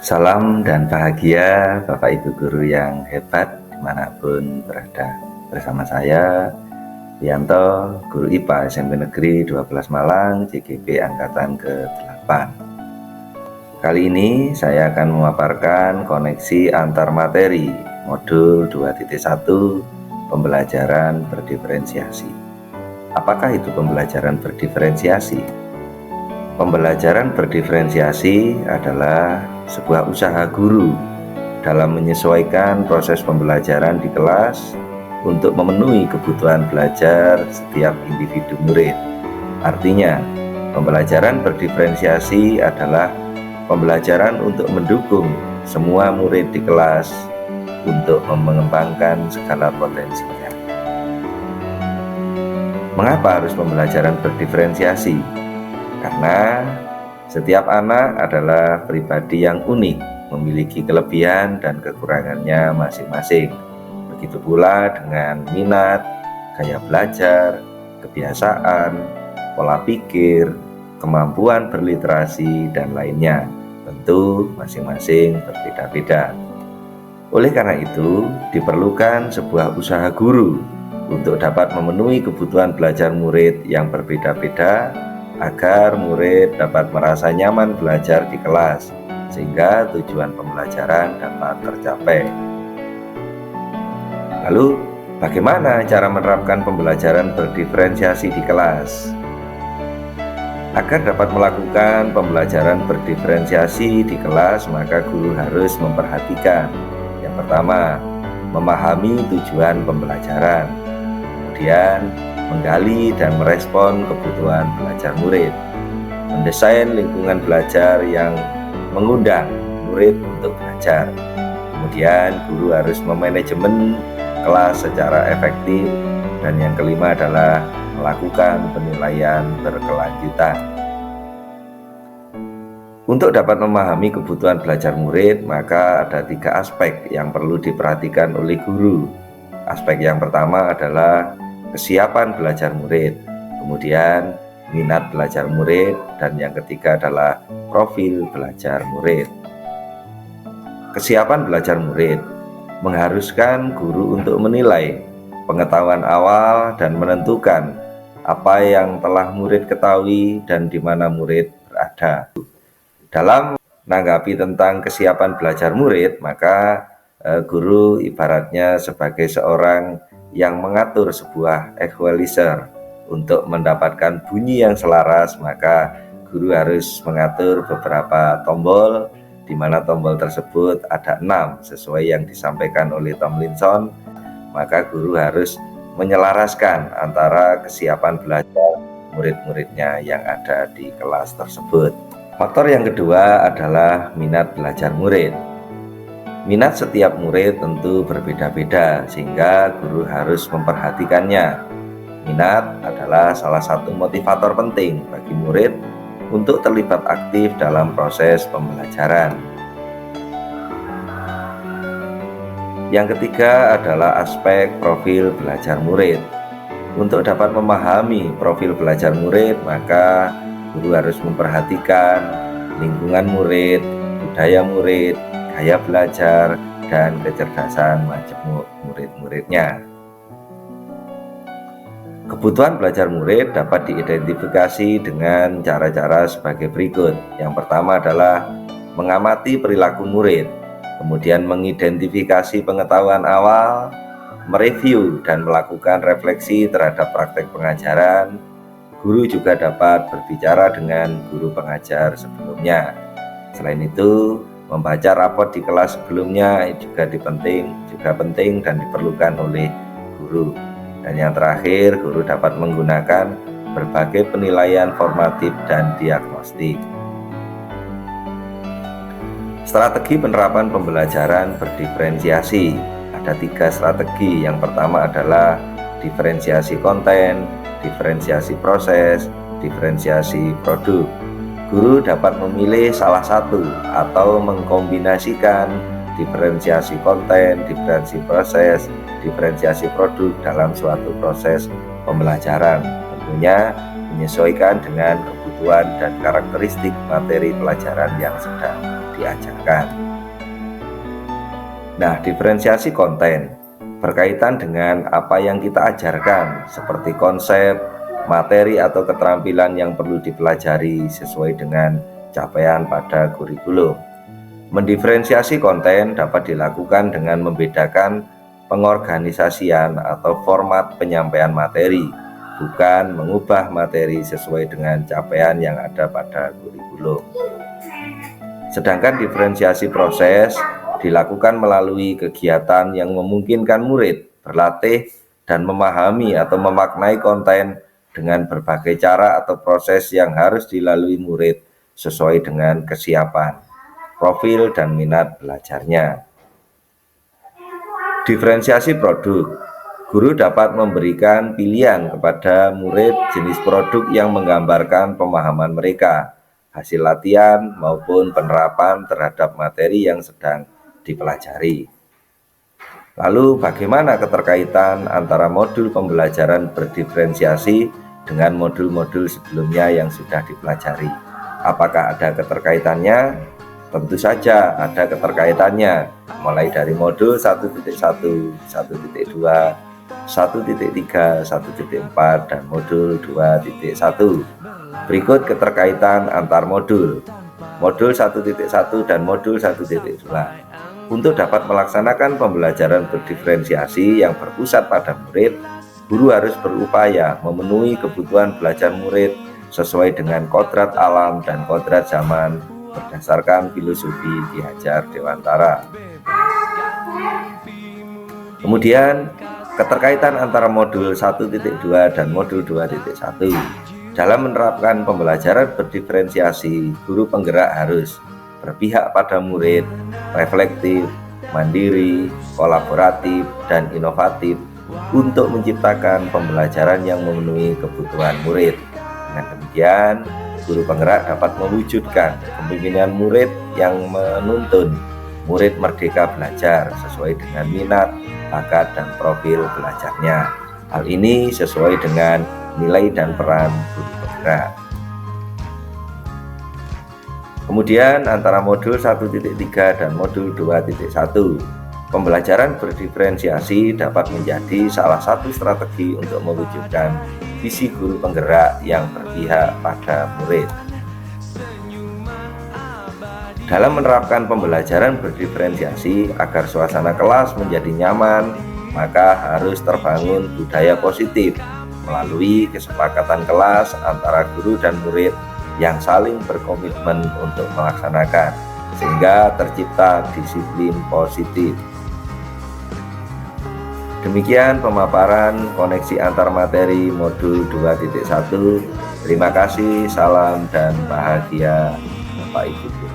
Salam dan bahagia Bapak Ibu Guru yang hebat dimanapun berada. Bersama saya, Wianto, Guru IPA SMP Negeri 12 Malang, JGB Angkatan ke-8. Kali ini saya akan memaparkan koneksi antar materi modul 2.1 pembelajaran berdiferensiasi. Apakah itu pembelajaran berdiferensiasi? Pembelajaran berdiferensiasi adalah sebuah usaha guru dalam menyesuaikan proses pembelajaran di kelas untuk memenuhi kebutuhan belajar setiap individu murid. Artinya, pembelajaran berdiferensiasi adalah pembelajaran untuk mendukung semua murid di kelas untuk mengembangkan segala potensinya. Mengapa harus pembelajaran berdiferensiasi? Karena setiap anak adalah pribadi yang unik, memiliki kelebihan dan kekurangannya masing-masing. Begitu pula dengan minat, gaya belajar, kebiasaan, pola pikir, kemampuan berliterasi, dan lainnya. Tentu masing-masing berbeda-beda. Oleh karena itu, diperlukan sebuah usaha guru untuk dapat memenuhi kebutuhan belajar murid yang berbeda-beda, agar murid dapat merasa nyaman belajar di kelas, sehingga tujuan pembelajaran dapat tercapai. Lalu, bagaimana cara menerapkan pembelajaran berdiferensiasi di kelas? Agar dapat melakukan pembelajaran berdiferensiasi di kelas, maka guru harus memperhatikan. Yang pertama, memahami tujuan pembelajaran. Kemudian, menggali dan merespon kebutuhan belajar murid, mendesain lingkungan belajar yang mengundang murid untuk belajar. Kemudian guru harus memanajemen kelas secara efektif, dan yang kelima adalah melakukan penilaian berkelanjutan. Untuk dapat memahami kebutuhan belajar murid, maka ada 3 aspek yang perlu diperhatikan oleh guru. Aspek yang pertama adalah kesiapan belajar murid, kemudian minat belajar murid, dan yang ketiga adalah profil belajar murid. Kesiapan belajar murid mengharuskan guru untuk menilai pengetahuan awal dan menentukan apa yang telah murid ketahui dan di mana murid berada. Dalam menanggapi tentang kesiapan belajar murid, maka guru ibaratnya sebagai seorang yang mengatur sebuah equalizer. Untuk mendapatkan bunyi yang selaras, maka guru harus mengatur beberapa tombol, di mana tombol tersebut ada 6 sesuai yang disampaikan oleh Tomlinson. Maka guru harus menyelaraskan antara kesiapan belajar murid-muridnya yang ada di kelas tersebut. Faktor yang kedua adalah minat belajar murid. Minat setiap murid tentu berbeda-beda, sehingga guru harus memperhatikannya. Minat adalah salah satu motivator penting bagi murid untuk terlibat aktif dalam proses pembelajaran. Yang ketiga adalah aspek profil belajar murid. Untuk dapat memahami profil belajar murid, maka guru harus memperhatikan lingkungan murid, budaya murid, gaya belajar, dan kecerdasan majemuk murid-muridnya. Kebutuhan belajar murid dapat diidentifikasi dengan cara-cara sebagai berikut. Yang pertama adalah mengamati perilaku murid, kemudian mengidentifikasi pengetahuan awal, mereview dan melakukan refleksi terhadap praktek pengajaran. Guru juga dapat berbicara dengan guru pengajar sebelumnya. Selain itu, membaca rapot di kelas sebelumnya juga penting dan diperlukan oleh guru. Dan yang terakhir, guru dapat menggunakan berbagai penilaian formatif dan diagnostik. Strategi penerapan pembelajaran berdiferensiasi. Ada 3 strategi. Yang pertama adalah diferensiasi konten, diferensiasi proses, diferensiasi produk. Guru dapat memilih salah satu atau mengkombinasikan diferensiasi konten, diferensiasi proses, diferensiasi produk dalam suatu proses pembelajaran. Tentunya menyesuaikan dengan kebutuhan dan karakteristik materi pelajaran yang sedang diajarkan. Nah, diferensiasi konten berkaitan dengan apa yang kita ajarkan, seperti konsep, materi atau keterampilan yang perlu dipelajari sesuai dengan capaian pada kurikulum. Mendiferensiasi konten dapat dilakukan dengan membedakan pengorganisasian atau format penyampaian materi, bukan mengubah materi sesuai dengan capaian yang ada pada kurikulum. Sedangkan diferensiasi proses dilakukan melalui kegiatan yang memungkinkan murid berlatih dan memahami atau memaknai konten dengan berbagai cara atau proses yang harus dilalui murid sesuai dengan kesiapan, profil, dan minat belajarnya. Diferensiasi produk. Guru dapat memberikan pilihan kepada murid jenis produk yang menggambarkan pemahaman mereka, hasil latihan maupun penerapan terhadap materi yang sedang dipelajari. Lalu bagaimana keterkaitan antara modul pembelajaran berdiferensiasi dengan modul-modul sebelumnya yang sudah dipelajari? Apakah ada keterkaitannya? Tentu saja ada keterkaitannya, mulai dari modul 1.1, 1.2, 1.3, 1.4, dan modul 2.1. Berikut keterkaitan antar modul. Modul 1.1 dan modul 1.2. Untuk dapat melaksanakan pembelajaran berdiferensiasi yang berpusat pada murid, guru harus berupaya memenuhi kebutuhan belajar murid sesuai dengan kodrat alam dan kodrat zaman berdasarkan filosofi Ki Hajar Dewantara. Kemudian, keterkaitan antara modul 1.2 dan modul 2.1. Dalam menerapkan pembelajaran berdiferensiasi, guru penggerak harus berpihak pada murid, reflektif, mandiri, kolaboratif, dan inovatif untuk menciptakan pembelajaran yang memenuhi kebutuhan murid. Dengan demikian, guru penggerak dapat mewujudkan kepemimpinan murid yang menuntun murid merdeka belajar sesuai dengan minat, bakat, dan profil belajarnya. Hal ini sesuai dengan nilai dan peran guru penggerak. Kemudian antara modul 1.3 dan modul 2.1, pembelajaran berdiferensiasi dapat menjadi salah satu strategi untuk mewujudkan visi guru penggerak yang berpihak pada murid. Dalam menerapkan pembelajaran berdiferensiasi agar suasana kelas menjadi nyaman, maka harus terbangun budaya positif melalui kesepakatan kelas antara guru dan murid yang saling berkomitmen untuk melaksanakan, sehingga tercipta disiplin positif. Demikian pemaparan koneksi antar materi modul 2.1. Terima kasih, salam dan bahagia Bapak Ibu.